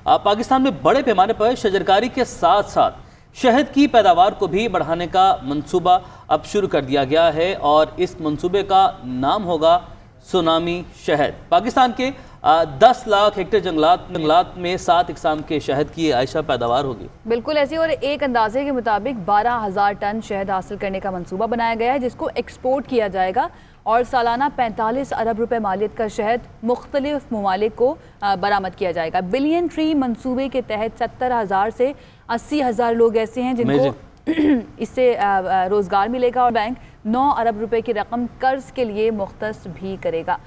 پاکستان میں بڑے پیمانے پر شجرکاری کے ساتھ ساتھ شہد کی پیداوار کو بھی بڑھانے کا منصوبہ اب شروع کر دیا گیا ہے اور اس منصوبے کا نام ہوگا سونامی شہد۔ پاکستان کے 10 لاکھ ہیکٹر جنگلات میں 7 اقسام کے شہد کی عائشہ پیداوار ہوگی۔ بالکل ایسی، اور ایک اندازے کے مطابق 12,000 ٹن شہد حاصل کرنے کا منصوبہ بنایا گیا ہے جس کو ایکسپورٹ کیا جائے گا، اور سالانہ 45 ارب روپے مالیت کا شہد مختلف ممالک کو برآمد کیا جائے گا۔ بلین ٹری منصوبے کے تحت 70,000 سے 80,000 لوگ ایسے ہیں جن کو اس سے روزگار ملے گا، اور بینک 9 ارب روپے کی رقم قرض کے لیے مختص بھی کرے گا۔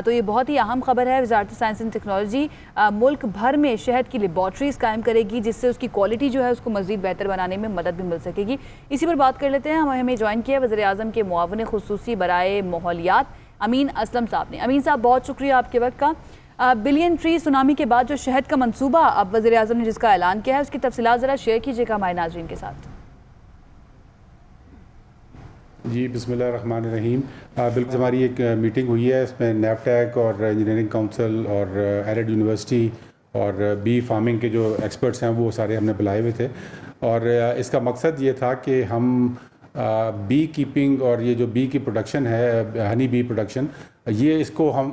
تو یہ بہت ہی اہم خبر ہے۔ وزارت سائنس اینڈ ٹیکنالوجی ملک بھر میں شہد کی لیبارٹریز قائم کرے گی جس سے اس کی کوالٹی جو ہے اس کو مزید بہتر بنانے میں مدد بھی مل سکے گی۔ اسی پر بات کر لیتے ہیں، ہمیں جوائن کیا وزیر اعظم کے معاون خصوصی برائے ماحولیات امین اسلم صاحب نے۔ امین صاحب بہت شکریہ آپ کے وقت کا۔ بلین ٹری سونامی کے بعد جو شہد کا منصوبہ اب وزیر اعظم نے جس کا اعلان کیا ہے اس کی تفصیلات ذرا شیئر کیجیے گا ہمارے ناظرین کے ساتھ۔ جی بسم اللہ الرحمن الرحیم۔ بالکل ہماری ایک میٹنگ ہوئی ہے، اس میں نیفٹیک اور انجینئرنگ کونسل اور ایرڈ یونیورسٹی اور بی فارمنگ کے جو ایکسپرٹس ہیں وہ سارے ہم نے بلائے ہوئے تھے، اور اس کا مقصد یہ تھا کہ ہم بی کیپنگ اور یہ جو بی کی پروڈکشن ہے، ہنی بی پروڈکشن، یہ اس کو ہم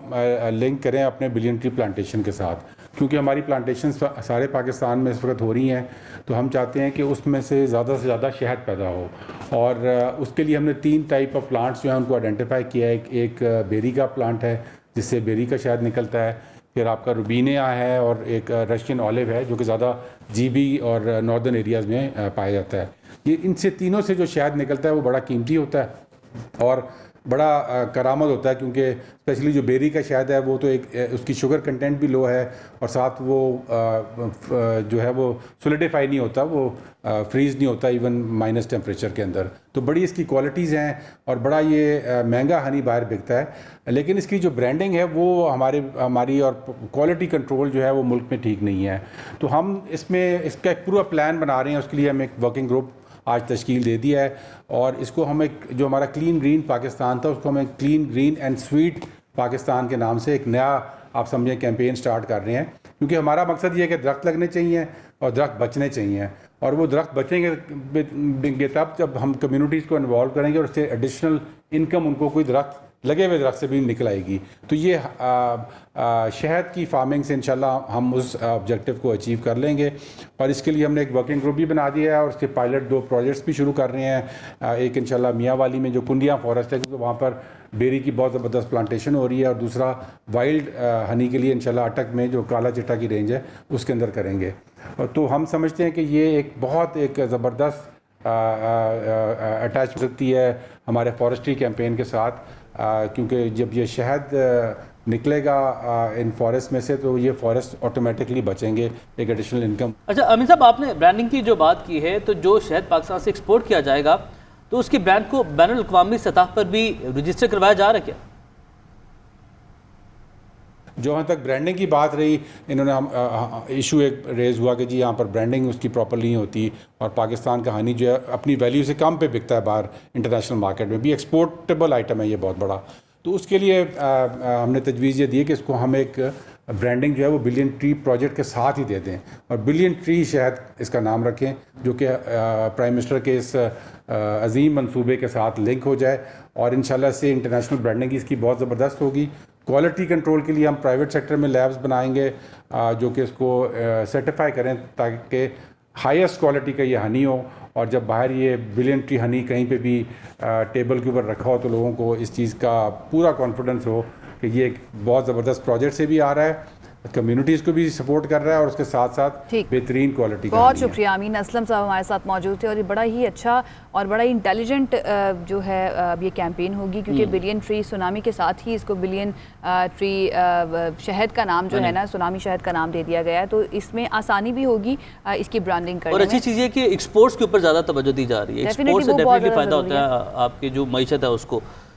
لنک کریں اپنے بلین ٹری پلانٹیشن کے ساتھ، کیونکہ ہماری پلانٹیشن سارے پاکستان میں اس وقت ہو رہی ہیں، تو ہم چاہتے ہیں کہ اس میں سے زیادہ شہد پیدا ہو، اور اس کے لیے ہم نے 3 ٹائپ آف پلانٹس جو ہیں ان کو آئیڈینٹیفائی کیا ہے۔ ایک بیری کا پلانٹ ہے جس سے بیری کا شہد نکلتا ہے، پھر آپ کا روبینیا ہے، اور ایک رشین اولیو ہے جو کہ زیادہ جی بی اور ناردرن ایریاز میں پایا جاتا ہے۔ یہ ان سے تینوں سے جو شہد نکلتا ہے وہ بڑا قیمتی ہوتا ہے اور بڑا کرامت ہوتا ہے، کیونکہ اسپیشلی جو بیری کا شہد ہے وہ تو ایک اس کی شوگر کنٹینٹ بھی لو ہے، اور ساتھ وہ جو ہے وہ سولیڈیفائی نہیں ہوتا، وہ فریز نہیں ہوتا ایون مائنس ٹیمپریچر کے اندر، تو بڑی اس کی کوالٹیز ہیں اور بڑا یہ مہنگا ہنی باہر بکتا ہے۔ لیکن اس کی جو برانڈنگ ہے وہ ہماری اور کوالٹی کنٹرول جو ہے وہ ملک میں ٹھیک نہیں ہے، تو ہم اس کا ایک پورا پلان بنا رہے ہیں۔ اس کے لیے ہم ایک ورکنگ گروپ آج تشکیل دے دیا ہے، اور اس کو ہم ایک جو ہمارا کلین گرین پاکستان تھا اس کو ہم ایک clean green and sweet Pakistan کے نام سے ایک نیا آپ سمجھیں کیمپین سٹارٹ کر رہے ہیں، کیونکہ ہمارا مقصد یہ ہے کہ درخت لگنے چاہیے اور درخت بچنے چاہیے، اور وہ درخت بچیں گے تب جب ہم کمیونٹیز کو انوالو کریں گے اور اس سے ایڈیشنل انکم ان کو کوئی درخت لگے ہوئے درخت سے بھی نکل آئے گی۔ تو یہ شہد کی فارمنگ سے انشاءاللہ ہم اس آبجیکٹیو کو اچیو کر لیں گے، اور اس کے لیے ہم نے ایک ورکنگ گروپ بھی بنا دیا ہے اور اس کے پائلٹ 2 پروجیکٹس بھی شروع کر رہے ہیں۔ ایک انشاءاللہ میاں والی میں جو کنڈیاں فارسٹ ہے، کیونکہ وہاں پر بیری کی بہت زبردست پلانٹیشن ہو رہی ہے، اور دوسرا وائلڈ ہنی کے لیے انشاءاللہ اٹک میں جو کالا چٹا کی رینج ہے اس کے اندر کریں گے۔ تو ہم سمجھتے ہیں کہ یہ ایک زبردست اٹیچ سکتی ہے ہمارے فارسٹری کیمپین کے ساتھ، کیونکہ جب یہ شہد نکلے گا ان فارسٹ میں سے تو یہ فارسٹ آٹومیٹکلی بچیں گے، ایک ایڈیشنل انکم۔ اچھا امین صاحب، آپ نے برانڈنگ کی جو بات کی ہے، تو جو شہد پاکستان سے ایکسپورٹ کیا جائے گا تو اس کے برانڈ کو بین الاقوامی سطح پر بھی رجسٹر کروایا جا رہا ہے کیا؟ جہاں تک برانڈنگ کی بات رہی، انہوں نے ایشو ایک ریز ہوا کہ جی یہاں پر برانڈنگ اس کی پراپر نہیں ہوتی، اور پاکستان کا ہنی جو ہے اپنی ویلیو سے کم پہ بکتا ہے باہر انٹرنیشنل مارکیٹ میں بھی، ایکسپورٹیبل آئٹم ہے یہ بہت بڑا۔ تو اس کے لیے ہم نے تجویز یہ دی ہے کہ اس کو ہم ایک برانڈنگ جو ہے وہ بلین ٹری پروجیکٹ کے ساتھ ہی دے دیں، اور بلین ٹری شہد اس کا نام رکھیں، جو کہ پرائم منسٹر کے اس عظیم منصوبے کے ساتھ لنک ہو جائے، اور انشاءاللہ سے انٹرنیشنل برانڈنگ اس کی بہت زبردست ہوگی۔ کوالٹی کنٹرول کے لیے ہم پرائیویٹ سیکٹر میں لیبز بنائیں گے جو کہ اس کو سرٹیفائی کریں تاکہ ہائیسٹ کوالٹی کا یہ ہنی ہو، اور جب باہر یہ بلین ٹری ہنی کہیں پہ بھی ٹیبل کے اوپر رکھا ہو تو لوگوں کو اس چیز کا پورا کانفیڈنس ہو کہ یہ ایک بہت زبردست پروجیکٹ سے بھی آ رہا ہے، کمیونٹیز کو بھی سپورٹ کر رہا ہے، اور اس کے ساتھ ساتھ بہترین کوالٹی کا۔ بہت شکریہ امین اسلم صاحب ہمارے ساتھ موجود تھے، اور یہ بڑا ہی اچھا اور بڑا ہی انٹیلیجنٹ جو ہے اب یہ کیمپین ہوگی، کیونکہ بلین ٹری سونامی کے ساتھ ہی اس کو بلین ٹری شہد کا نام جو ہے نا سونامی شہد کا نام دے دیا گیا ہے، تو اس میں آسانی بھی ہوگی اس کی برانڈنگ کرنے میں۔ اور اچھی چیز یہ کہ ایکسپورٹس کے اوپر زیادہ توجہ دی جا رہی ہے، ایکسپورٹ سے ڈیفینیٹلی فائدہ ہوتا ہے آپ کی جو معیشت ہے اس کو۔